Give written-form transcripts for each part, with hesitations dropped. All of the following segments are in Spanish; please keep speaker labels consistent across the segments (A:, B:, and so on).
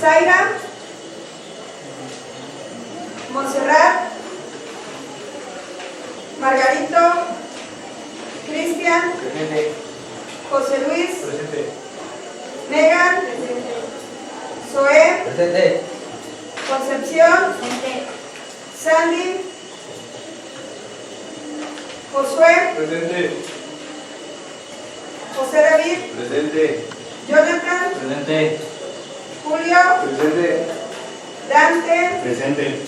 A: Zaira, Montserrat, Margarito, Cristian,
B: Presente.
A: José Luis,
B: Presente.
A: Megan, Zoé,
B: Presente.
A: Concepción, Sandy, Josué,
B: Presente.
A: José David,
B: Presente.
A: Jonathan,
B: Presente.
A: Julio,
B: Presente.
A: Dante,
B: Presente.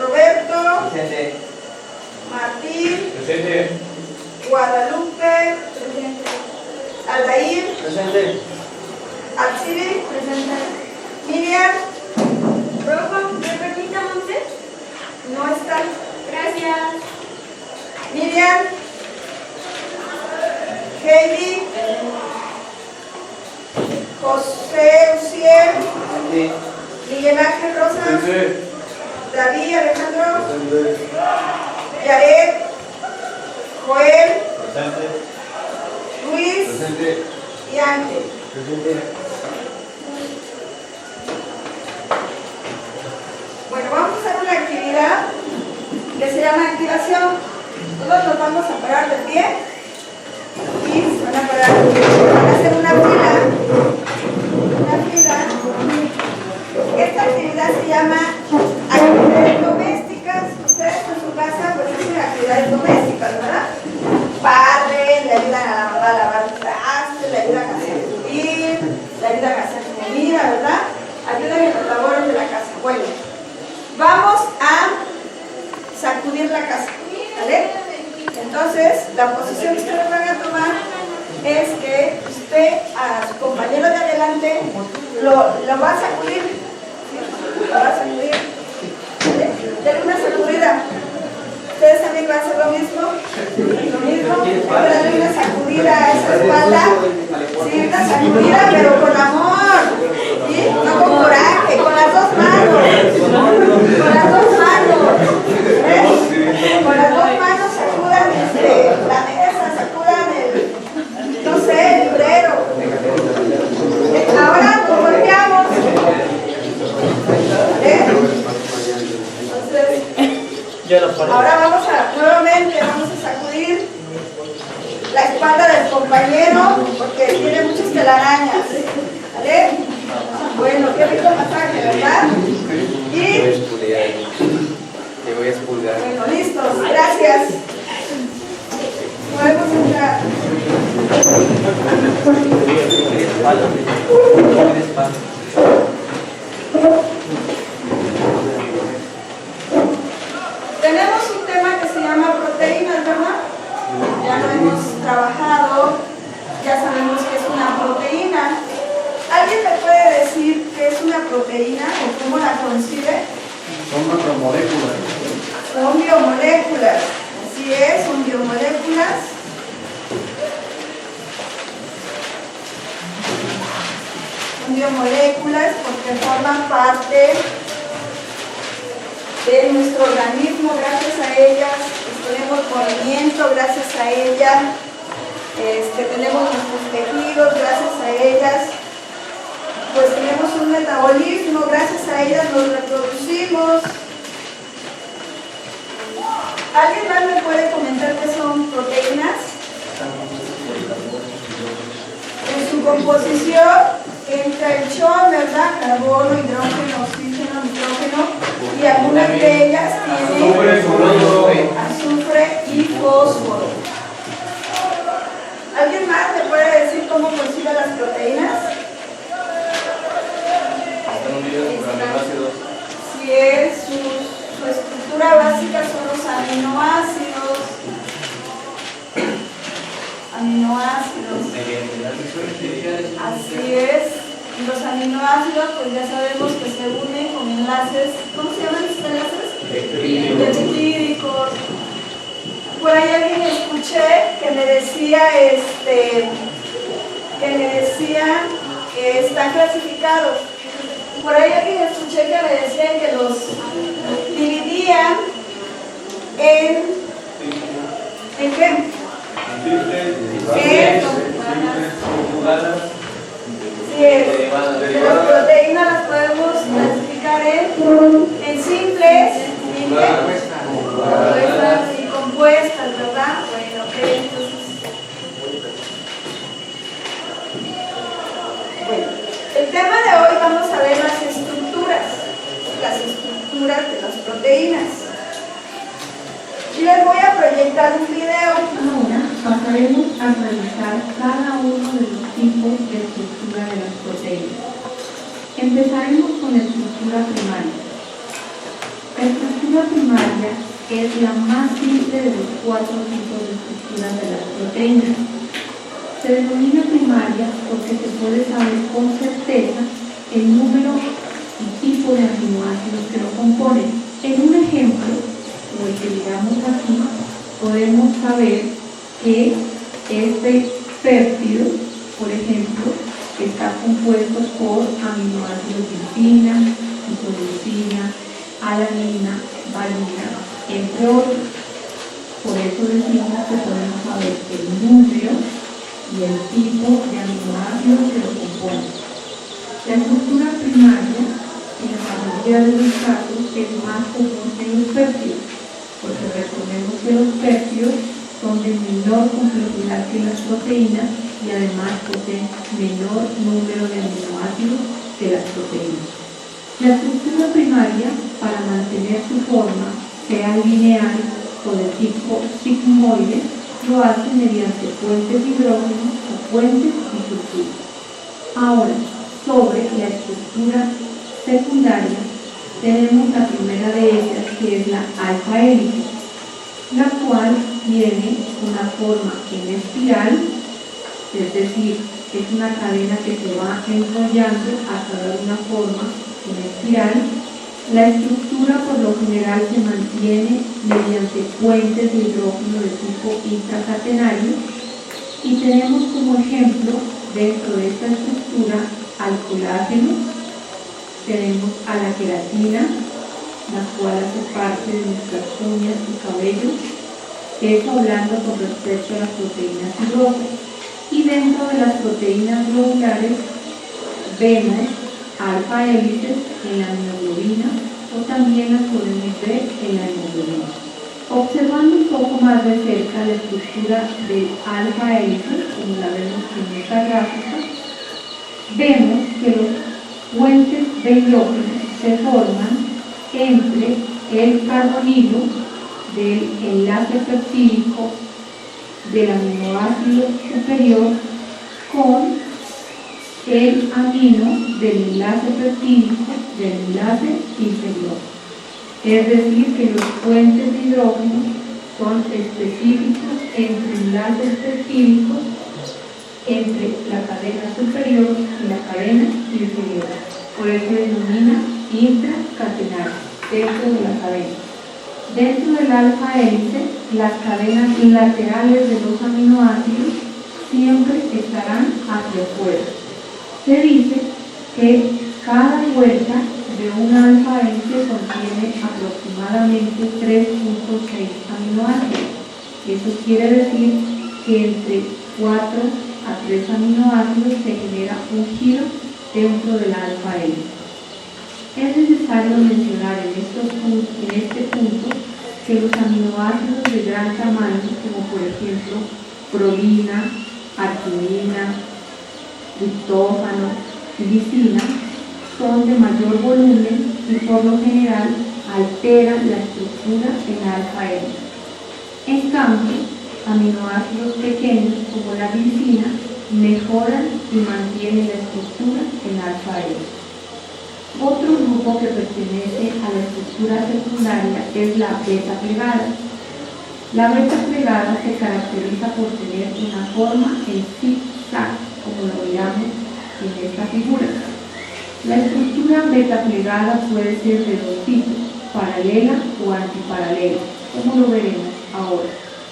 A: Roberto,
B: Presente.
A: Martín,
B: Presente.
A: Guadalupe, Aldair,
B: Presente.
A: Atsiri, Miriam,
C: ¿Me permite, Monse?
A: no está,
C: Gracias.
A: Miriam, Heidi, José Uciel,
B: Presente.
A: Miguel Ángel Rosas,
B: Presente.
A: David Alejandro,
B: Presente.
A: Yaret, Joel,
B: Presente.
A: Luis
B: Presente.
A: y Ángel.
B: Presente.
A: Bueno, vamos a hacer una actividad que se llama activación. Todos nos vamos a parar de pie y se van a parar, van a hacer una fila. Esta actividad se llama actividades domésticas. Ustedes en su casa pues hacen actividades domésticas, ¿verdad? Barren, le ayudan a la mamá a lavar los trastes, le ayudan a servir, le ayudan a hacer comida, ¿verdad? Ayudan en los labores de la casa. Bueno, vamos a sacudir la casa, ¿vale? Entonces, la posición que ustedes van a tomar es que usted a su compañero de adelante lo va a sacudir, ¿sí? Lo va a sacudir, ¿vale? Denle una sacudida. Ustedes también van a hacer lo mismo, darle una sacudida a esa espalda, sí, una sacudida pero con amor, ¿sí? No con coraje, con las dos manos, con las dos manos, ¿eh? Con las dos manos sacudan la mesa, sacudan no sé, el librero. Ahora nos volteamos, ¿vale? Entonces, ahora nuevamente vamos a sacudir la espalda del compañero porque tiene muchas telarañas, ¿vale? Bueno, qué rico masaje, ¿verdad? Y
B: Te voy a expulgar.
A: bueno, listos, gracias. Podemos entrar. Tenemos un tema que se llama proteínas, ¿verdad? Ya lo hemos trabajado, ya sabemos que es una proteína. ¿Alguien me puede decir qué es una proteína o cómo la concibe?
B: Son macromoléculas.
A: Son biomoléculas. Así es, son biomoléculas. Son biomoléculas porque forman parte de nuestro organismo. Gracias a ellas tenemos movimiento, gracias a ellas tenemos nuestros tejidos, gracias a ellas pues tenemos un metabolismo, gracias a ellas nos reproducimos. ¿Alguien más me puede comentar qué son proteínas? En su composición entra el chon, ¿verdad? Carbono, hidrógeno, oxígeno, nitrógeno, y algunas de ellas tienen azufre y fósforo. ¿Alguien más me puede decir cómo concibe las proteínas?
B: Están unidas por aminoácidos.
A: Si es su estructura básica son los aminoácidos. Así es. Los aminoácidos, pues ya sabemos que se unen con enlaces. ¿Cómo se llaman estos enlaces? Peptídicos. Por ahí alguien escuché que me decía que están clasificados. Por ahí alguien escuché que me decían que los dividían ¿en qué? Sí, Que las proteínas las podemos clasificar en simples, compuestas y compuestas, ¿verdad? Bueno, ok, entonces. Bueno, el tema de hoy vamos a ver las estructuras de las proteínas. Y les voy a proyectar un video.
D: Ahora pasaremos a revisar cada uno de los tipos de estructura de las proteínas. Empezaremos con la estructura primaria. La estructura primaria es la más simple de los 4 tipos de estructuras de las proteínas. Se denomina primaria porque se puede saber con certeza el número y tipo de aminoácidos que lo componen. En un ejemplo, como el que digamos aquí, podemos saber que este péptido, por ejemplo, está compuesto por aminoácidos lisina, isoleucina, alanina, valina, entre otros. Por eso decimos que podemos saber el número y el tipo de aminoácidos que lo componen. La estructura primaria, en la mayoría de los casos, es más común en los péptidos, porque recordemos que los péptidos son de menor complejidad que las proteínas y además poseen menor número de aminoácidos que las proteínas. La estructura primaria, para mantener su forma, sea lineal o de tipo sigmoide, lo hace mediante puentes de hidrógeno o puentes disulfuro. Ahora, sobre la estructura secundaria, tenemos la primera de ellas, que es la alfa hélice, la cual tiene una forma en espiral, es decir, es una cadena que se va enrollando hasta dar una forma en espiral. La estructura por lo general se mantiene mediante puentes de hidrógeno de tipo intracatenario y tenemos como ejemplo dentro de esta estructura al colágeno, tenemos a la queratina, la cual hace parte de nuestras uñas y cabello, eso hablando con respecto a las proteínas fibrosa. Y dentro de las proteínas globulares vemos alfa hélices en la mioglobina o también las podemos ver en la hemoglobina. Observando un poco más de cerca la estructura de alfa hélice, como la vemos en esta gráfica, vemos que los puentes de hidrógeno se forman entre el carbonilo del enlace peptídico del aminoácido superior con el amino del enlace peptídico del enlace inferior. Es decir, que los puentes de hidrógeno son específicos entre enlaces peptídicos entre la cadena superior y la cadena inferior. Por eso se denomina intracatenario, dentro de la cadena. Dentro del alfa hélice, las cadenas laterales de los aminoácidos siempre estarán hacia afuera. Se dice que cada vuelta de un alfa hélice contiene aproximadamente 3.6 aminoácidos. Eso quiere decir que entre 4 a 3 aminoácidos se genera un giro dentro del alfa hélice. Es necesario mencionar en este punto que los aminoácidos de gran tamaño, como por ejemplo prolina, arginina, triptófano y lisina, son de mayor volumen y por lo general alteran la estructura en alfa hélice. En cambio, aminoácidos pequeños como la glicina mejoran y mantienen la estructura en alfa hélice. Otro grupo que pertenece a la estructura secundaria es la beta plegada. La beta plegada se caracteriza por tener una forma en zig-zag, como lo miramos en esta figura. La estructura beta plegada puede ser de dos tipos, paralela o antiparalela, como lo veremos ahora.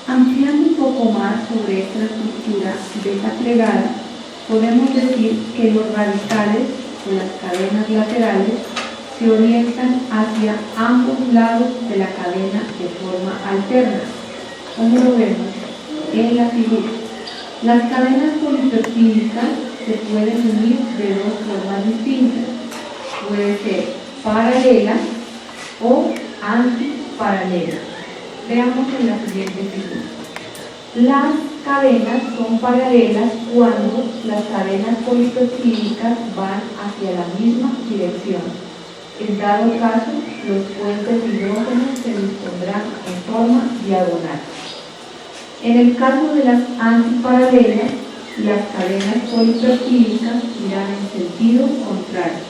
D: Ampliando un poco más sobre esta estructura beta plegada, podemos decir que los radicales o las cadenas laterales se orientan hacia ambos lados de la cadena de forma alterna, como lo vemos en la figura. Las cadenas polipeptídicas se pueden unir de dos formas distintas. Puede ser paralela o antiparalela. Veamos en la siguiente figura. Las cadenas son paralelas cuando las cadenas polipeptídicas van hacia la misma dirección. En dado caso, los puentes de hidrógeno se dispondrán en forma diagonal. En el caso de las antiparalelas, las cadenas polipeptídicas irán en sentido contrario.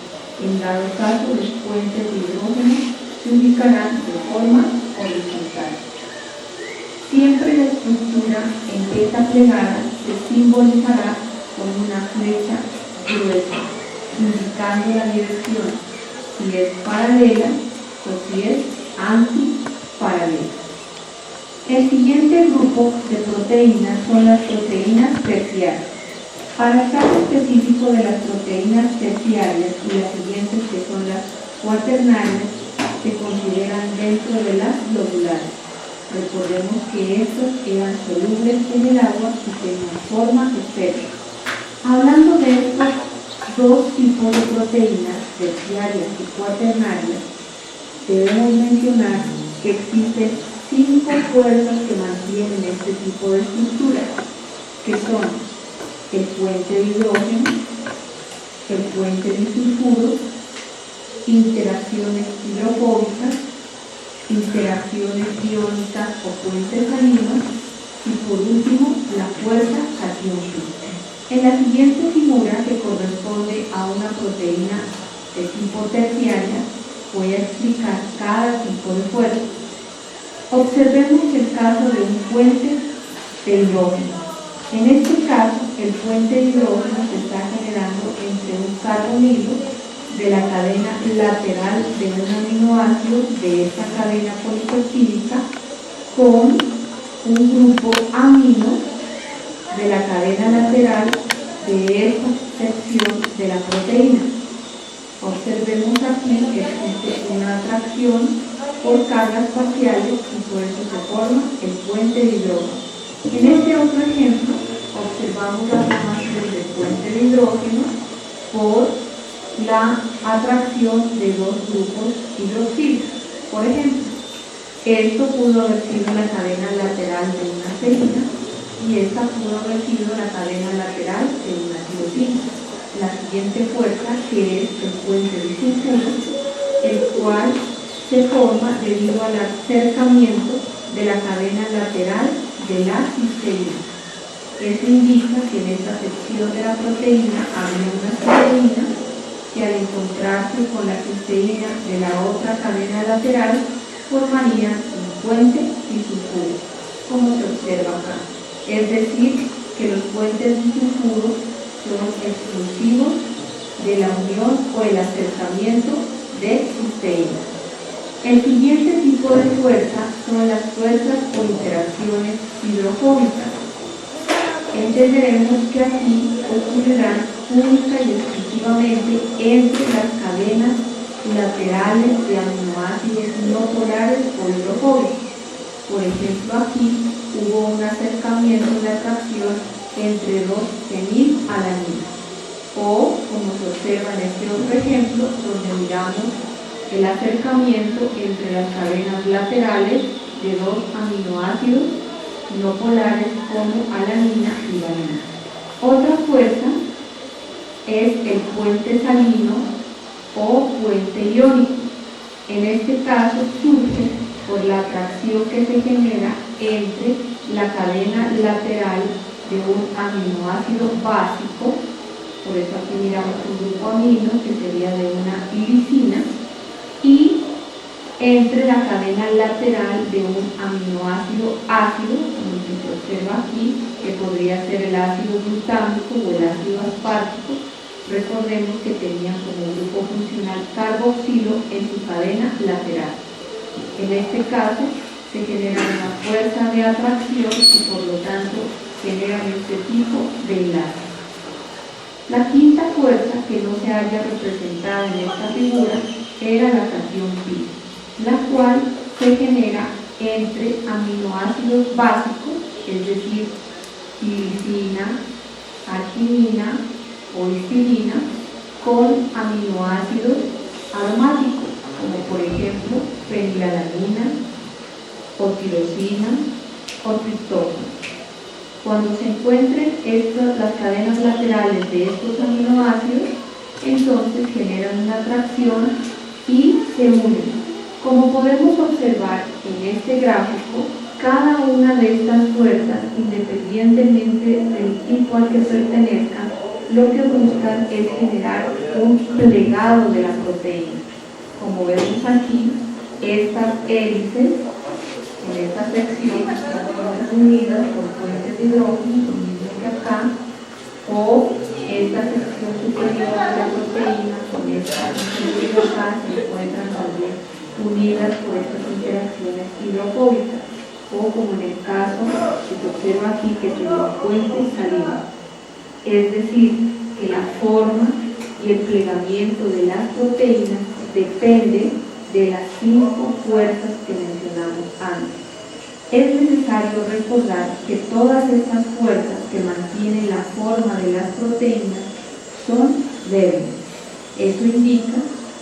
D: En dado caso, los puentes de hidrógeno se ubicarán de forma horizontal. Siempre la estructura en beta plegada se simbolizará con una flecha gruesa, indicando la dirección, si es paralela o si es antiparalela. El siguiente grupo de proteínas son las proteínas terciarias. Para el caso específico de las proteínas terciarias y las siguientes que son las cuaternarias, se consideran dentro de las globulares. Recordemos que estos eran solubles en el agua y tenían forma esférica. Hablando de estos dos tipos de proteínas, terciarias y cuaternarias, debemos mencionar que existen 5 fuerzas que mantienen este tipo de estructuras, que son el puente de hidrógeno, el puente de sulfuro, interacciones hidrofóbicas, interacciones iónicas o puentes salinos y por último la fuerza cation-fin. En la siguiente figura, que corresponde a una proteína de tipo terciaria, voy a explicar cada tipo de fuerza. Observemos el caso de un puente de hidrógeno. En este caso, el puente de hidrógeno se está generando entre un carbonilo de la cadena lateral de un aminoácido de esta cadena polipeptídica con un grupo amino de la cadena lateral de esta sección de la proteína. Observemos aquí que existe una atracción por cargas parciales y por eso se forma el puente de hidrógeno. En este otro ejemplo, observamos la formación del puente de hidrógeno por la atracción de dos grupos hidroxilos. Por ejemplo, esto pudo haber sido la cadena lateral de una serina y esta pudo haber sido la cadena lateral de una tirosina. La siguiente fuerza, que es el puente de sulfuro, el cual se forma debido al acercamiento de la cadena lateral de la cisteína. Esto indica que en esta sección de la proteína había una cisteína que al encontrarse con la cisteína de la otra cadena lateral formarían un puente y sulfuro, como se observa acá. Es decir, que los puentes de sulfuro son exclusivos de la unión o el acercamiento de cisteína. El siguiente tipo de fuerza son las fuerzas o interacciones hidrofóbicas. Entenderemos que aquí ocurrirán única y exclusivamente entre las cadenas laterales de aminoácidos no polares o hidrofóbicos. Por ejemplo, aquí hubo un acercamiento de atracción entre dos fenilalanídeos. O, como se observa en este otro ejemplo, donde miramos el acercamiento entre las cadenas laterales de dos aminoácidos no polares como alanina y valine. Otra fuerza es el puente salino o puente iónico. En este caso surge por la atracción que se genera entre la cadena lateral de un aminoácido básico, por eso aquí miramos un grupo amino que sería de una irisina, y entre la cadena lateral de un aminoácido ácido, como se observa aquí, que podría ser el ácido glutámico o el ácido aspartico. Recordemos que tenían como grupo funcional carboxilo en su cadena lateral. En este caso se genera una fuerza de atracción y por lo tanto generan este tipo de enlaces. La quinta fuerza, que no se haya representada en esta figura, era la cation-fin, la cual se genera entre aminoácidos básicos, es decir, tirosina, arginina, o histidina con aminoácidos aromáticos, como por ejemplo fenilalanina, o tirosina, o triptófano. Cuando se encuentren las cadenas laterales de estos aminoácidos, entonces generan una atracción y se unen. Como podemos observar en este gráfico, cada una de estas fuerzas, independientemente del tipo al que pertenezcan, lo que buscan es generar un plegado de la proteína. Como vemos aquí, estas hélices en esta sección están unidas por puentes de hidrógeno, lo mismo que acá, o esta sección superior de la proteína con esta inferior acá se encuentran también unidas por estas interacciones hidrofóbicas, o como en el caso que se observa aquí que tiene un puente saliva. Es decir, que la forma y el plegamiento de las proteínas depende de las 5 fuerzas que mencionamos antes. Es necesario recordar que todas estas fuerzas que mantienen la forma de las proteínas son débiles. Eso indica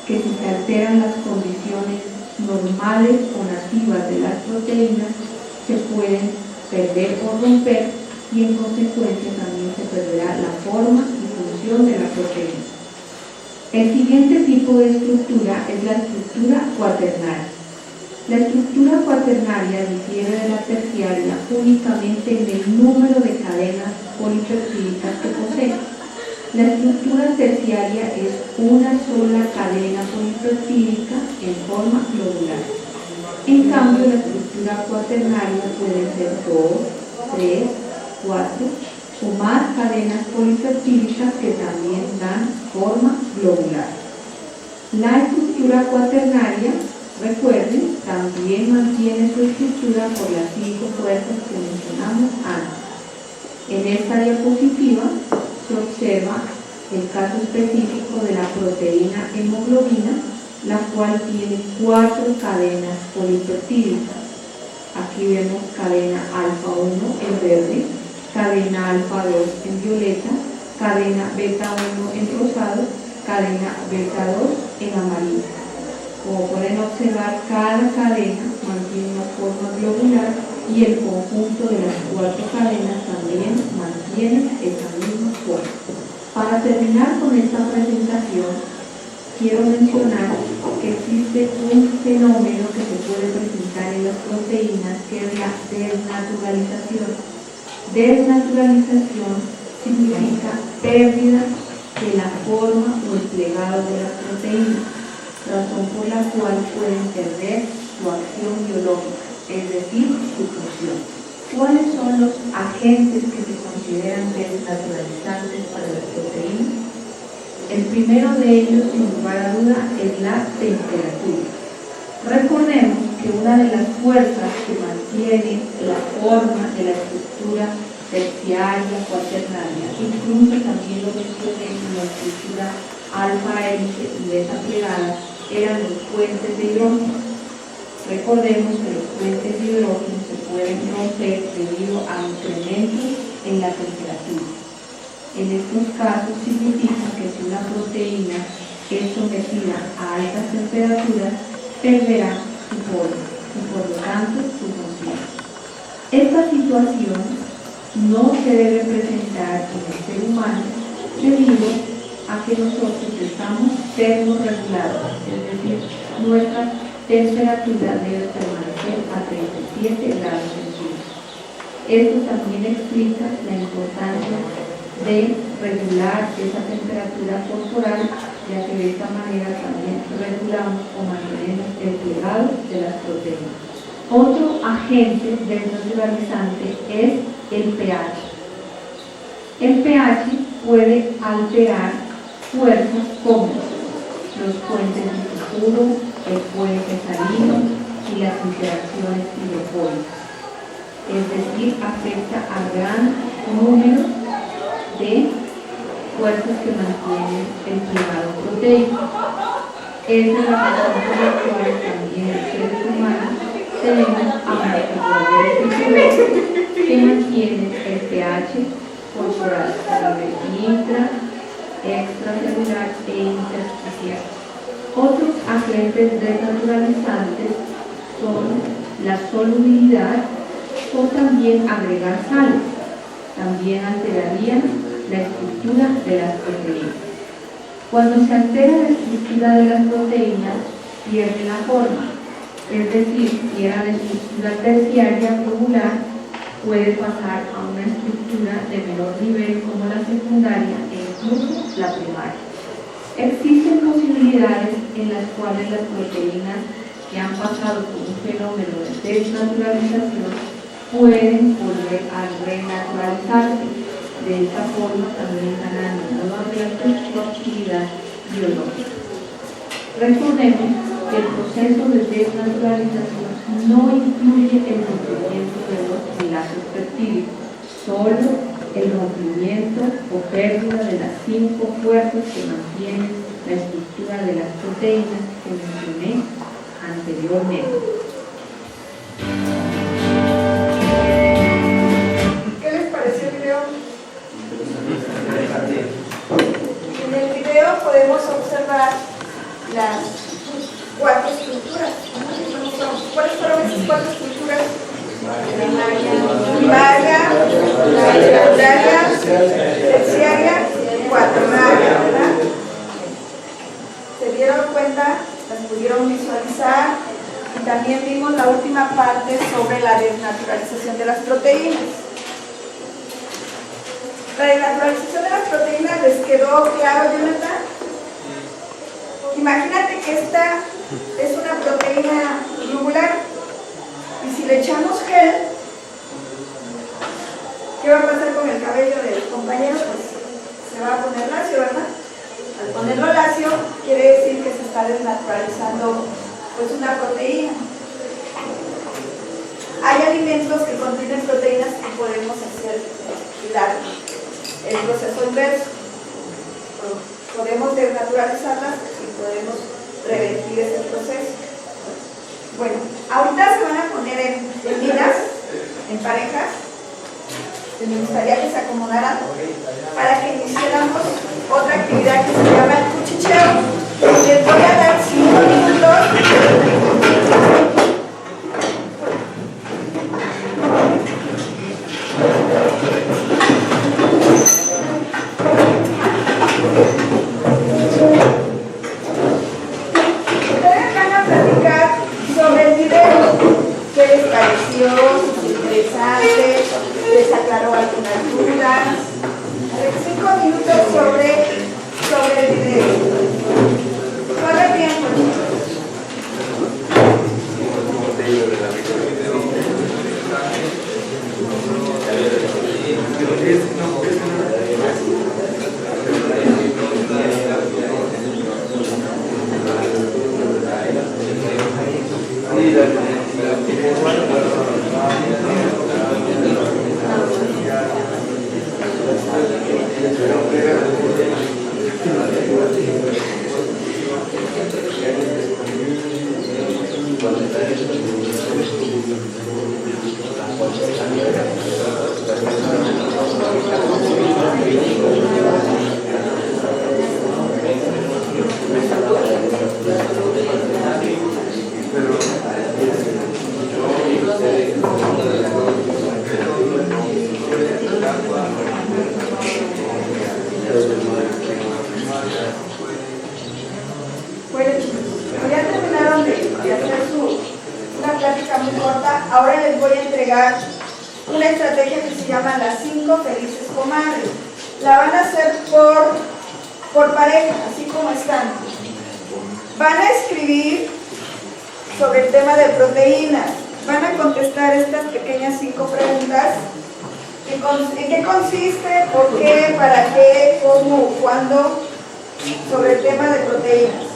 D: que si se alteran las condiciones normales o nativas de las proteínas, se pueden perder o romper y en consecuencia también se perderá la forma y función de la proteína. El siguiente tipo de estructura es la estructura cuaternaria. La estructura cuaternaria difiere de la terciaria únicamente en el número de cadenas polipeptídicas que posee. La estructura terciaria es una sola cadena polipeptídica en forma globular. En cambio, la estructura cuaternaria puede ser 2, 3, 4 o más cadenas polipeptídicas que también dan forma globular. La estructura cuaternaria, recuerden, también mantiene su estructura por las 5 fuerzas que mencionamos antes. En esta diapositiva se observa el caso específico de la proteína hemoglobina, la cual tiene 4 cadenas polipeptídicas. Aquí vemos cadena alfa 1 en verde, cadena alfa 2 en violeta, cadena beta 1 en rosado, cadena beta 2 en amarillo. Como pueden observar, cada cadena mantiene una forma globular y el conjunto de las 4 cadenas también mantiene esa misma forma. Para terminar con esta presentación, quiero mencionar que existe un fenómeno que se puede presentar en las proteínas, que es la desnaturalización. Desnaturalización significa pérdida de la forma o el plegado de las proteínas, razón por la cual pueden perder su acción biológica, es decir, su función. ¿Cuáles son los agentes que se consideran desnaturalizantes para las proteínas? El primero de ellos, sin lugar a duda, es la temperatura. Recordemos que una de las fuerzas que mantiene la forma de la estructura terciaria, cuaternaria, incluso también lo mencioné en la estructura alfa hélice y beta plegada, eran los puentes de hidrógeno. Recordemos que los puentes de hidrógeno se pueden romper debido a incrementos en la temperatura. En estos casos significa que si una proteína es sometida a altas temperaturas, perderá su forma y por lo tanto su función. Esta situación no se debe presentar en el ser humano debido a que nosotros estamos termorregulados, es decir, nuestra temperatura debe permanecer a 37 grados centígrados. Esto también explica la importancia de regular esa temperatura corporal, ya que de esta manera también regulamos o mantenemos el plegado de las proteínas. Otro agente desnaturalizante es el pH. El pH puede alterar fuerzas como los puentes de sulfuro, el puente salino y las interacciones hidrofóbicas. Es decir, afecta a gran número de fuerzas que mantienen el plegado proteico. Esa es la razón por la cual también los seres humanos tenemos aminoácidos que mantienen el pH corporal a nivel intra extracelular e intersticial. Otros agentes desnaturalizantes son la solubilidad o también agregar sales. También alterarían la estructura de las proteínas. Cuando se altera la estructura de las proteínas, pierde la forma. Es decir, si era la estructura terciaria globular, puede pasar a una estructura de menor nivel como la secundaria e incluso la primaria. Existen posibilidades en las cuales las proteínas que han pasado por un fenómeno de desnaturalización pueden volver a renaturalizarse, de esta forma también ganando nuevamente su actividad biológica. Recordemos que el proceso de desnaturalización no incluye el rompimiento de los enlaces peptídicos, solo el rompimiento o pérdida de las 5 fuerzas que mantienen la estructura de las proteínas que mencioné anteriormente.
A: ¿Qué les pareció el video? En el video podemos observar las 4 estructuras. ¿Cuáles fueron esas 4 estructuras? Primaria, secundaria, terciaria y cuaternaria, ¿verdad? ¿Se dieron cuenta? Las pudieron visualizar. Y también vimos la última parte sobre la desnaturalización de las proteínas. La desnaturalización de las proteínas, ¿les quedó claro, Jonathan? Imagínate que esta es una proteína globular y si le echamos gel, ¿qué va a pasar con el cabello del compañero? Pues se va a poner lacio, ¿verdad? Al ponerlo lacio quiere decir que se está desnaturalizando pues una proteína. Hay alimentos que contienen proteínas que podemos hacer el proceso inverso. Podemos desnaturalizarlas y podemos revertir ese proceso. Bueno, ahorita se van a poner en filas, en parejas. Me gustaría que se acomodaran para que iniciáramos otra actividad que se llama el cuchicheo. Les voy a dar 5 minutos. Ustedes van a platicar sobre el video. ¿Qué les pareció? ¿Es interesante? ¿Les aclaró algunas dudas? 5 minutos sobre el video. Corre tiempo, chicos. Bueno, chicos, ya terminaron de hacer una plática muy corta. Ahora les voy a entregar una estrategia que se llama las 5 felices comadres. La van a hacer por pareja, así como están. Van a escribir sobre el tema de proteínas. Van a contestar estas pequeñas 5 preguntas. ¿En qué consiste? ¿Por qué? ¿Para qué? ¿Cómo? ¿Cuándo? Sobre el tema de proteínas.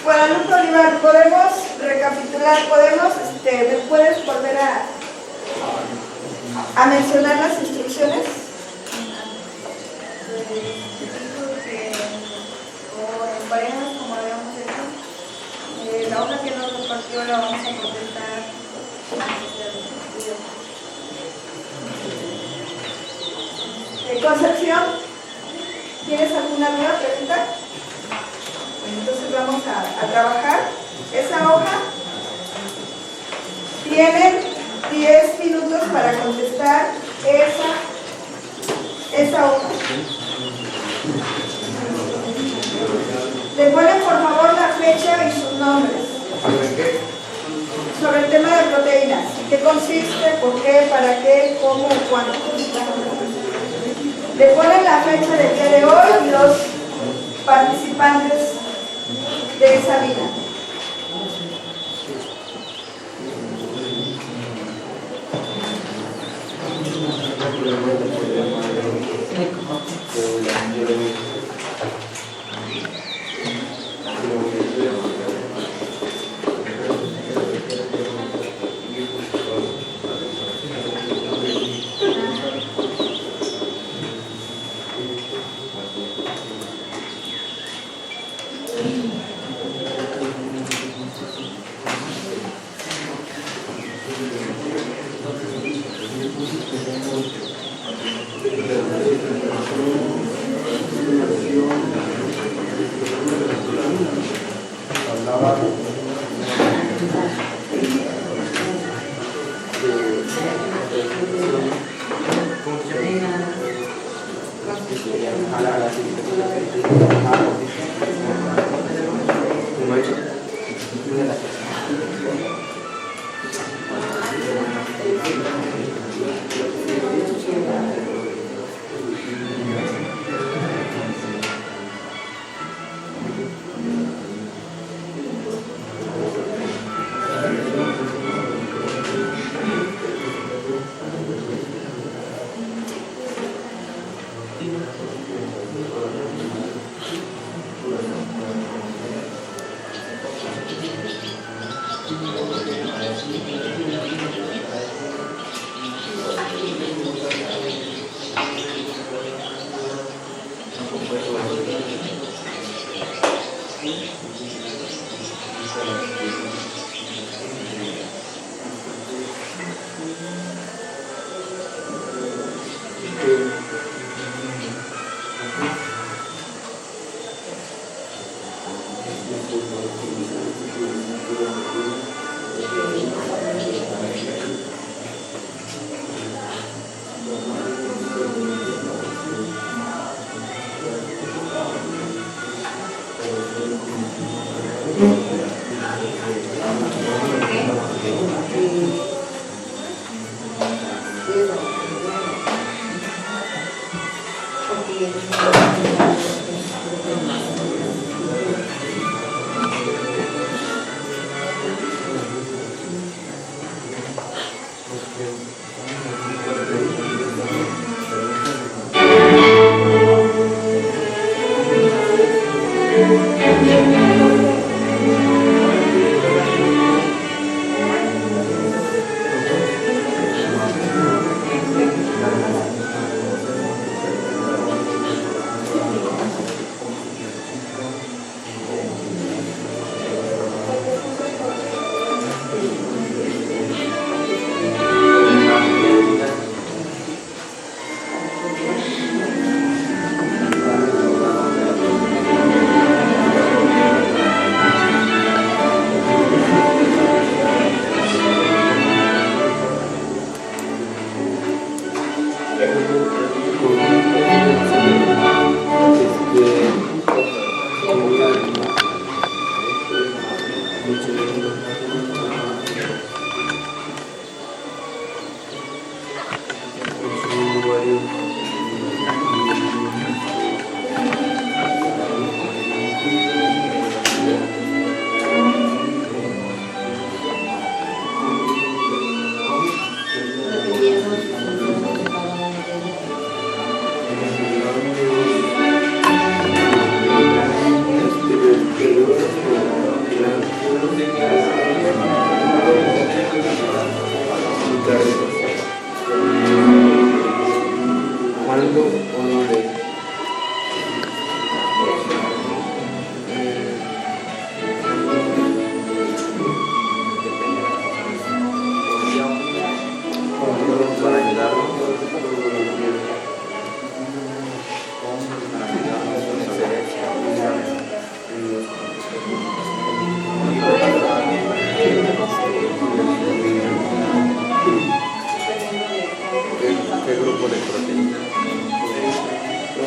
A: Guadalupe Olivar, ¿podemos recapitular? ¿Me puedes volver a mencionar las instrucciones?
C: O en parejas, como habíamos hecho. La hoja que nos compartió la vamos a contestar.
A: Concepción, ¿tienes alguna nueva pregunta? Bueno, entonces vamos a trabajar esa hoja. Tienen 10 minutos para contestar esa hoja. Le ponen por favor la fecha y sus nombres. Sobre el tema de proteínas. ¿Qué consiste? ¿Por qué? ¿Para qué? ¿Cómo? ¿Cuándo? Le ponen la fecha del día de hoy y los participantes de esa vida.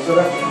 E: profesora.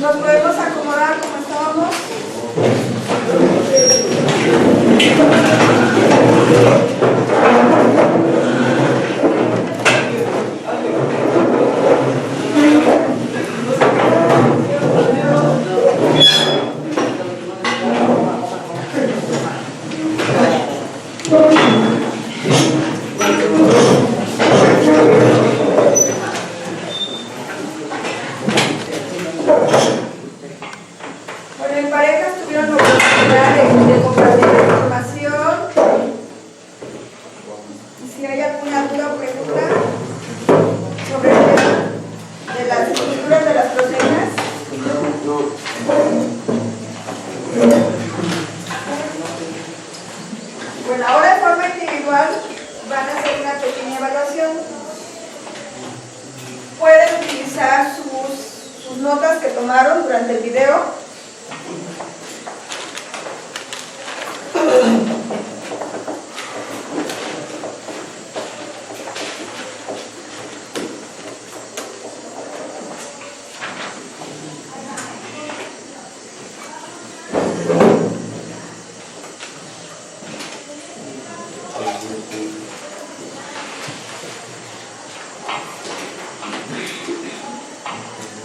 A: Nos podemos acomodar como estábamos. Bueno, en parejas tuvieron la oportunidad de compartir información. Y si hay alguna duda o pregunta sobre el tema de las estructuras de las proteínas. Bueno, ahora de forma individual van a hacer una pequeña evaluación. Pueden utilizar sus notas que tomaron durante el video.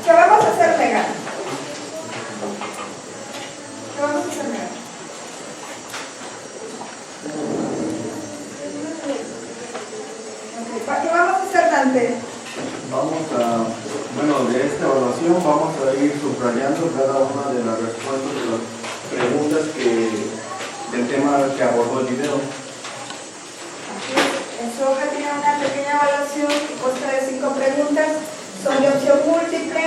A: ¿Qué vamos a hacer, Megan? ¿Qué vamos a hacer, Megan? Okay. ¿Qué vamos a hacer, Dante?
E: De esta evaluación vamos a ir subrayando cada una de las respuestas de las preguntas del tema que abordó el video.
A: En su hoja tiene una pequeña evaluación que consta de 5 preguntas, son de opción múltiple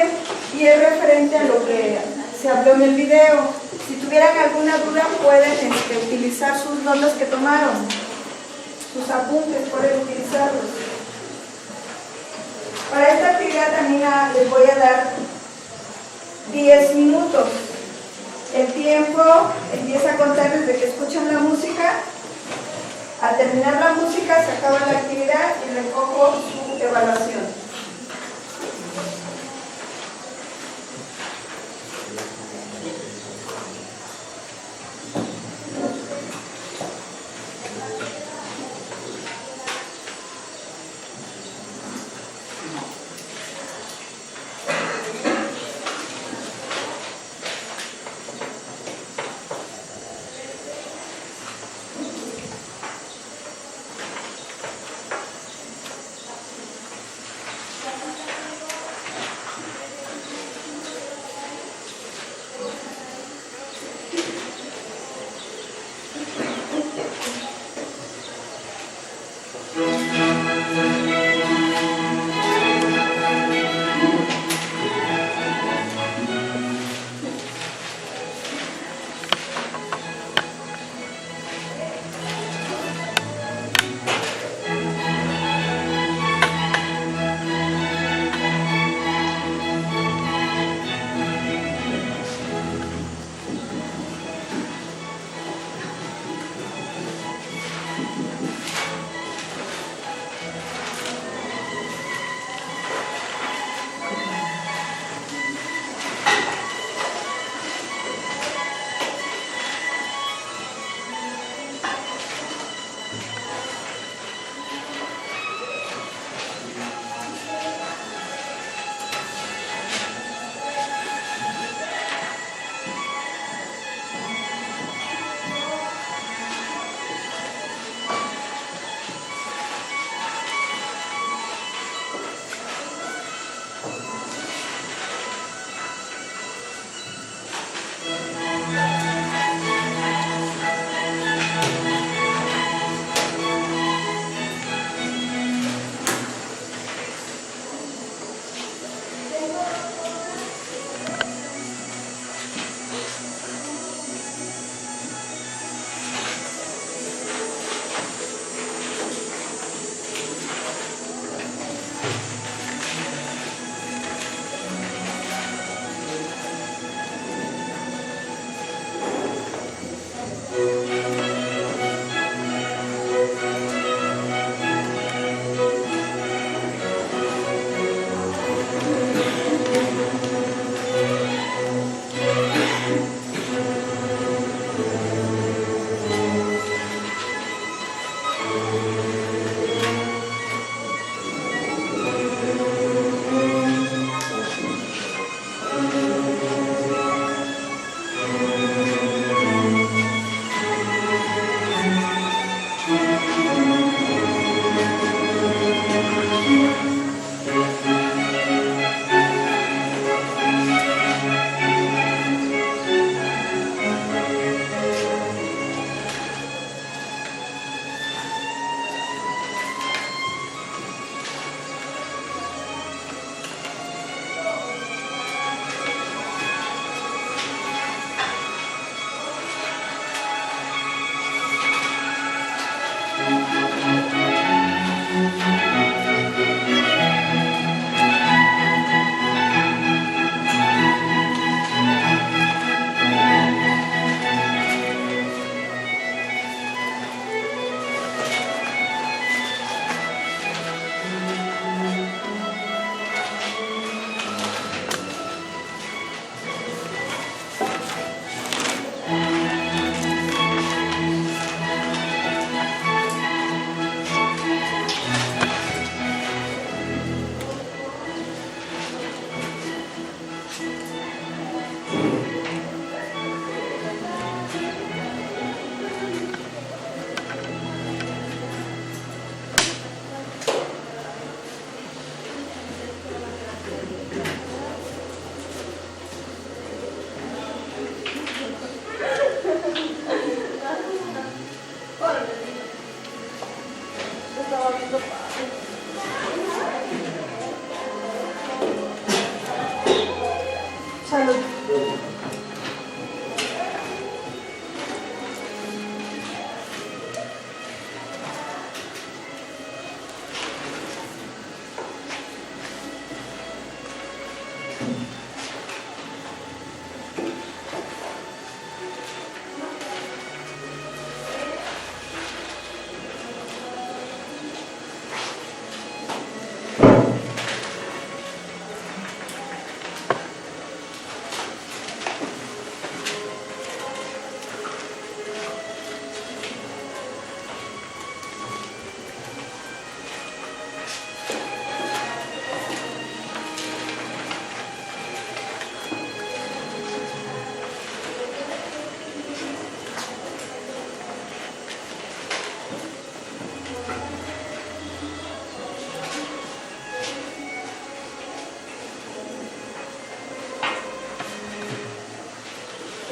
A: y es referente a lo que se habló en el video. Si tuvieran alguna duda pueden utilizar sus notas que tomaron, sus apuntes, pueden utilizarlos. Para esta actividad también les voy a dar 10 minutos. El tiempo empieza a contar desde que escuchan la música. Al terminar la música se acaba la actividad y recojo su evaluación.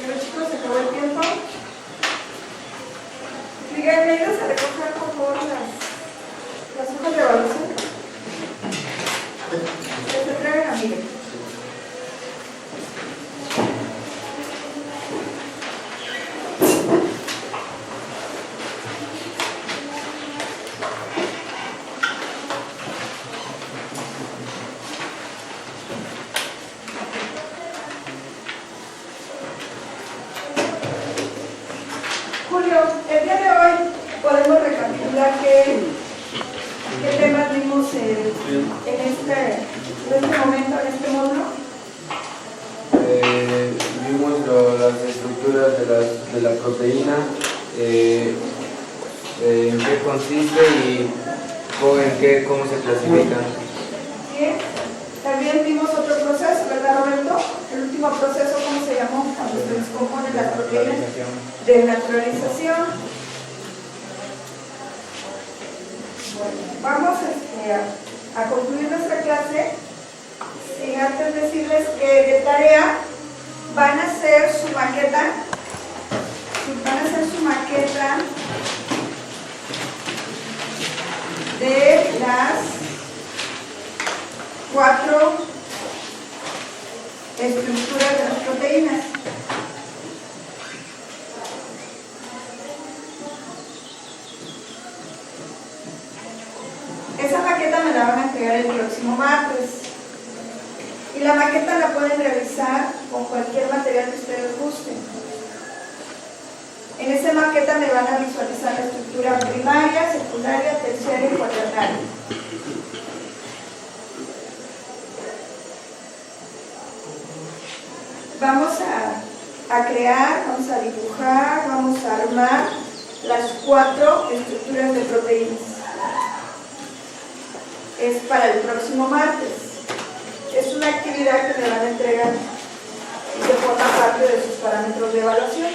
C: Bueno chicos, se acabó el tiempo. Miguel, ¿me ayudas a recoger por favor las hojas de evaluación? Que se traigan a Miguel. Julio, el día de hoy podemos recapitular qué temas vimos en este momento, en este módulo.
B: Vimos las estructuras de la proteína, en qué consiste y cómo se clasifican.
C: Bien. También vimos otro proceso, ¿verdad, Roberto? El último proceso, ¿cómo se llamó? Cuando se descomponen las proteínas de naturalización. Bueno, vamos a concluir nuestra clase sin antes decirles que de tarea van a hacer su maqueta. De las 4 estructuras de las proteínas. Esa maqueta me la van a entregar el próximo martes. Y la maqueta la pueden realizar con cualquier material que ustedes gusten. En esa maqueta me van a visualizar la estructura primaria, secundaria, terciaria y cuaternaria. Vamos a crear, vamos a dibujar, vamos a armar las 4 estructuras de proteínas. Es para el próximo martes. Es una actividad que me van a entregar y que forma parte de sus parámetros de evaluación.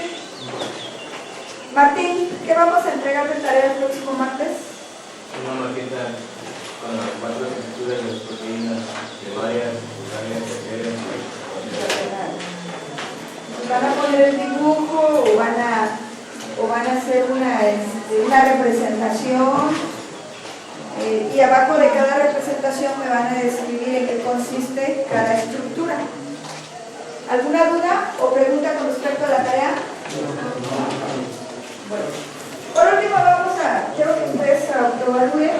C: Martín, ¿qué vamos a entregar de tarea el próximo martes?
B: Una maqueta con las 4 estructuras de las proteínas primarias, secundarias, terciarias.
C: ¿Van a poner el dibujo o van a hacer una representación? Y abajo de cada representación me van a describir en qué consiste cada estructura. ¿Alguna duda o pregunta con respecto a la tarea? Bueno, por último quiero que ustedes autoevalúen.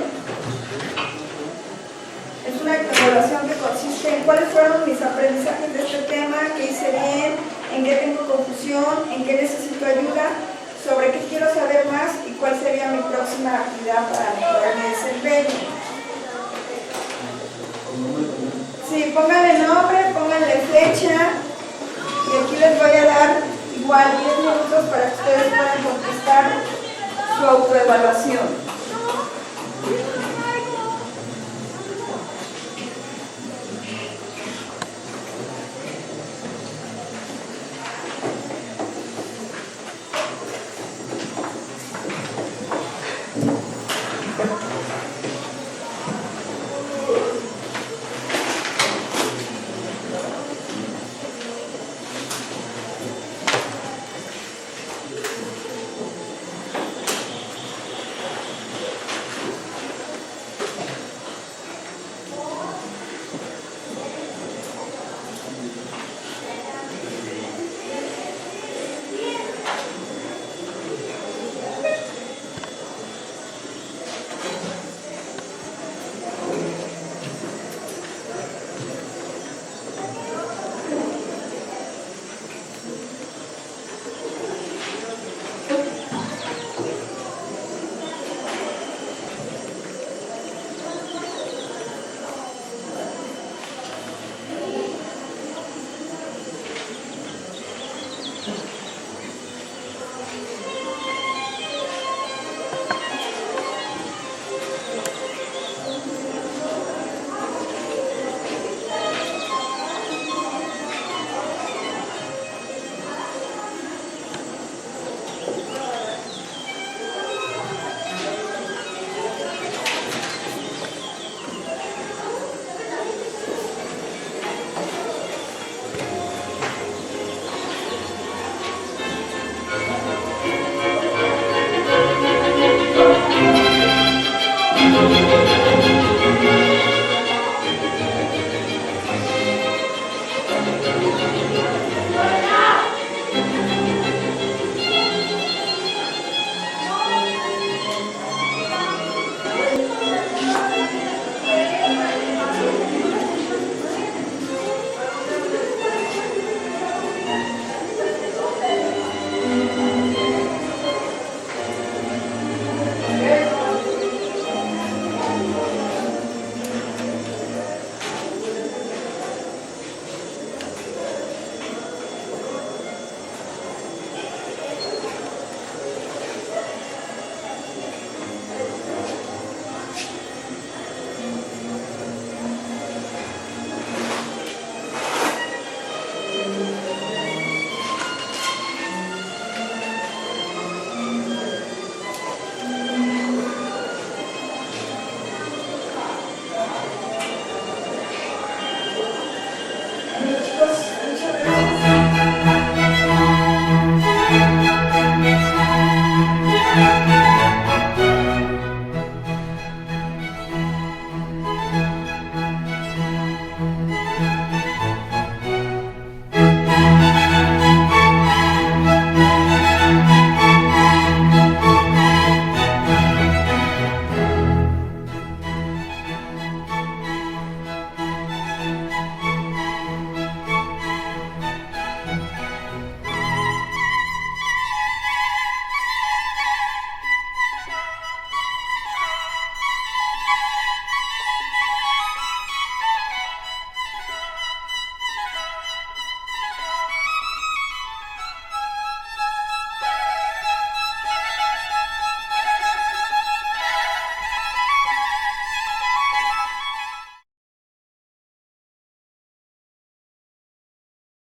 C: Es una evaluación que consiste en cuáles fueron mis aprendizajes de este tema, qué hice bien, en qué tengo confusión, en qué necesito ayuda, sobre qué quiero saber más y cuál sería mi próxima actividad para mejorar mi desempeño. Sí, pónganle nombre, pónganle fecha y aquí les voy a dar igual 10 minutos para que ustedes puedan contestar su autoevaluación.